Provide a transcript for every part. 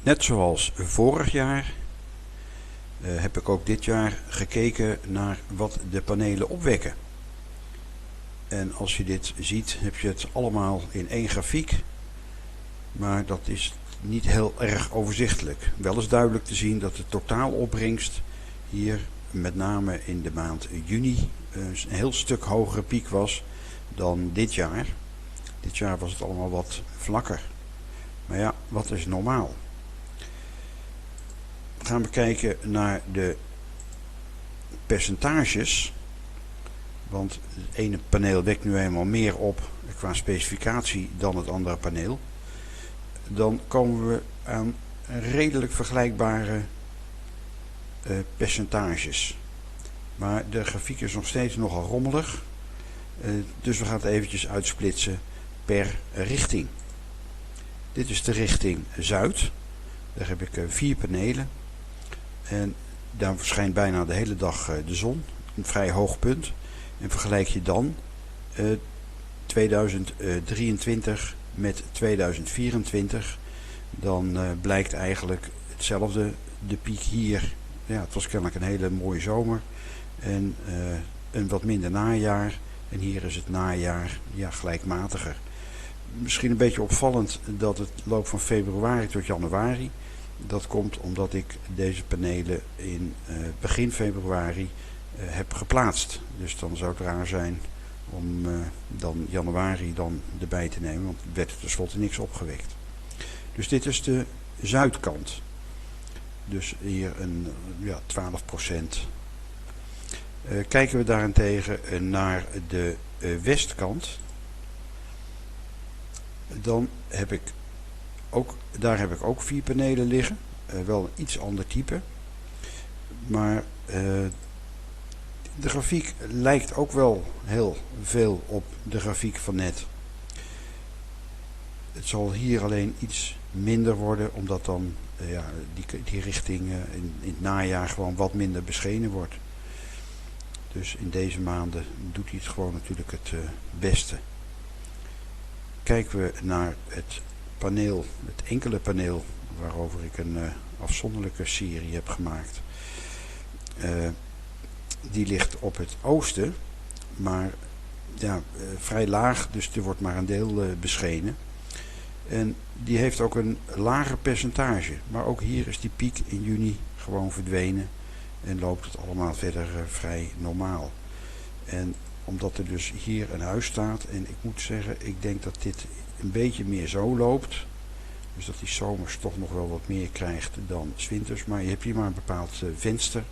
Net zoals vorig jaar heb ik ook dit jaar gekeken naar wat de panelen opwekken. En als je dit ziet, heb je het allemaal in één grafiek. Maar dat is niet heel erg overzichtelijk. Wel is duidelijk te zien dat de totaalopbrengst hier met name in de maand juni een heel stuk hogere piek was dan dit jaar. Dit jaar was het allemaal wat vlakker. Maar ja, wat is normaal? Gaan we kijken naar de percentages. Want het ene paneel wekt nu eenmaal meer op qua specificatie dan het andere paneel. Dan komen we aan redelijk vergelijkbare percentages. Maar de grafiek is nog steeds nogal rommelig. Dus we gaan het eventjes uitsplitsen per richting. Dit is de richting Zuid. Daar heb ik 4 panelen. En daar verschijnt bijna de hele dag de zon. Een vrij hoog punt. En vergelijk je dan 2023 met 2024. Dan blijkt eigenlijk hetzelfde. De piek hier. Ja, het was kennelijk een hele mooie zomer. En een wat minder najaar. En hier is het najaar gelijkmatiger. Misschien een beetje opvallend dat het loopt van februari tot januari. Dat komt omdat ik deze panelen in begin februari heb geplaatst. Dus dan zou het raar zijn om dan januari dan erbij te nemen. Want er werd tenslotte niks opgewekt. Dus dit is de zuidkant. Dus hier een 12%. Kijken we daarentegen naar de westkant. Dan heb ik daar heb ik ook 4 panelen liggen. Wel een iets ander type. Maar de grafiek lijkt ook wel heel veel op de grafiek van net. Het zal hier alleen iets minder worden, omdat dan die richting in het najaar gewoon wat minder beschenen wordt. Dus in deze maanden doet hij het gewoon natuurlijk het beste. Kijken we naar het paneel, het enkele paneel waarover ik een afzonderlijke serie heb gemaakt. Die ligt op het oosten, maar vrij laag, dus er wordt maar een deel beschenen. En die heeft ook een lager percentage, maar ook hier is die piek in juni gewoon verdwenen en loopt het allemaal verder vrij normaal. En omdat er dus hier een huis staat, en ik moet zeggen, ik denk dat dit een beetje meer zo loopt. Dus dat die zomers toch nog wel wat meer krijgt dan 's winters. Maar je hebt hier maar een bepaald venster.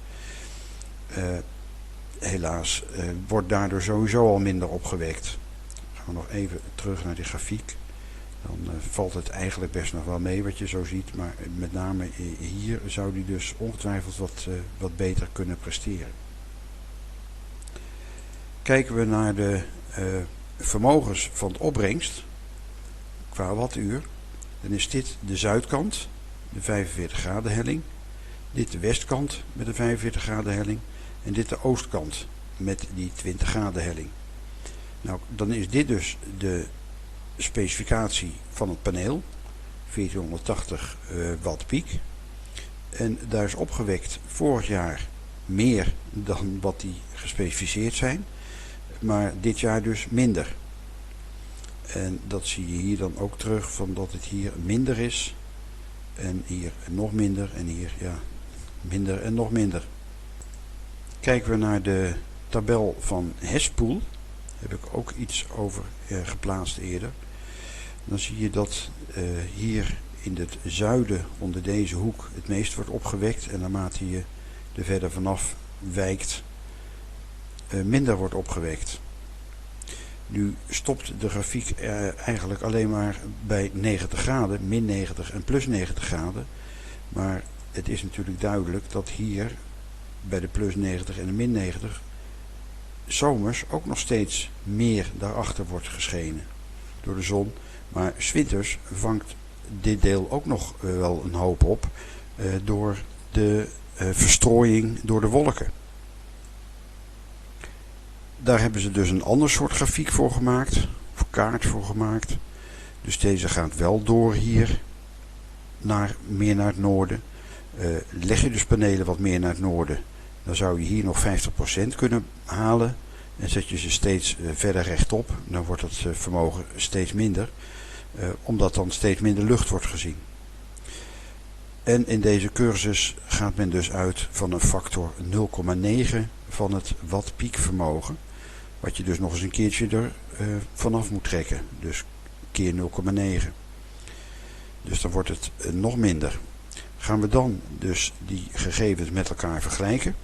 Helaas wordt daardoor sowieso al minder opgewekt. Gaan we nog even terug naar die grafiek. Dan valt het eigenlijk best nog wel mee wat je zo ziet. Maar met name hier zou die dus ongetwijfeld wat beter kunnen presteren. Kijken we naar de vermogens van de opbrengst qua wattuur, dan is dit de zuidkant, de 45 graden helling, dit de westkant met de 45 graden helling en dit de oostkant met die 20 graden helling. Nou, dan is dit dus de specificatie van het paneel, 1480 watt piek. En daar is opgewekt vorig jaar meer dan wat die gespecificeerd zijn. Maar dit jaar dus minder. En dat zie je hier dan ook terug, van dat het hier minder is. En hier nog minder. En hier minder en nog minder. Kijken we naar de tabel van Hespoel. Heb ik ook iets over geplaatst eerder. Dan zie je dat hier in het zuiden onder deze hoek het meest wordt opgewekt. En naarmate je er verder vanaf wijkt, minder wordt opgewekt. Nu stopt de grafiek eigenlijk alleen maar bij 90 graden, min 90 en plus 90 graden. Maar het is natuurlijk duidelijk dat hier bij de plus 90 en de min 90 zomers ook nog steeds meer daarachter wordt geschenen door de zon. Maar 's winters vangt dit deel ook nog wel een hoop op door de verstrooiing door de wolken. Daar hebben ze dus een ander soort grafiek voor gemaakt, of kaart voor gemaakt. Dus deze gaat wel door hier. meer naar het noorden. Leg je dus panelen wat meer naar het noorden, dan zou je hier nog 50% kunnen halen. En zet je ze steeds verder rechtop, dan wordt het vermogen steeds minder. Omdat dan steeds minder lucht wordt gezien. En in deze cursus gaat men dus uit van een factor 0,9 van het watt piekvermogen. Wat je dus nog eens een keertje er vanaf moet trekken. Dus keer 0,9. Dus dan wordt het nog minder. Gaan we dan dus die gegevens met elkaar vergelijken.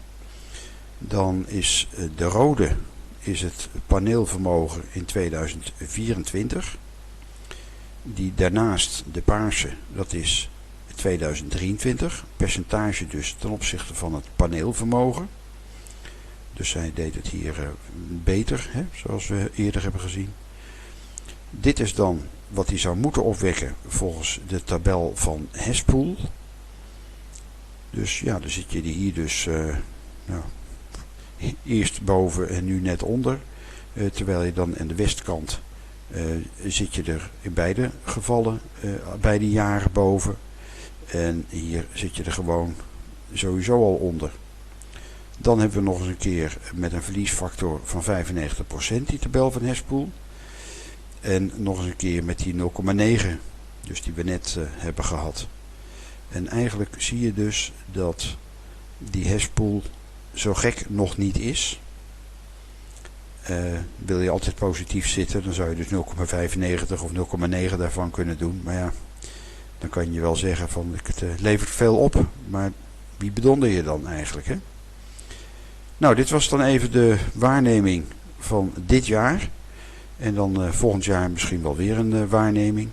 Dan is de rode is het paneelvermogen in 2024. Die daarnaast de paarse, dat is 2023. Percentage dus ten opzichte van het paneelvermogen. Dus zij deed het hier beter, hè, zoals we eerder hebben gezien. Dit is dan wat hij zou moeten opwekken volgens de tabel van Hespoel. Dus ja, dan zit je hier dus eerst boven en nu net onder. Terwijl je dan aan de westkant zit je er in beide gevallen, beide jaren boven. En hier zit je er gewoon sowieso al onder. Dan hebben we nog eens een keer met een verliesfactor van 95% die tabel van Hespoel. En nog eens een keer met die 0,9, dus die we net hebben gehad. En eigenlijk zie je dus dat die Hespoel zo gek nog niet is. Wil je altijd positief zitten, dan zou je dus 0,95 of 0,9 daarvan kunnen doen. Maar ja, dan kan je wel zeggen van het levert veel op. Maar wie bedonder je dan eigenlijk, hè? Nou, dit was dan even de waarneming van dit jaar. En dan volgend jaar misschien wel weer een waarneming.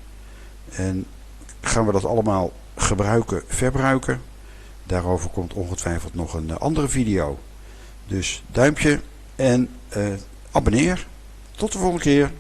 En gaan we dat allemaal gebruiken, verbruiken. Daarover komt ongetwijfeld nog een andere video. Dus duimpje en abonneer. Tot de volgende keer.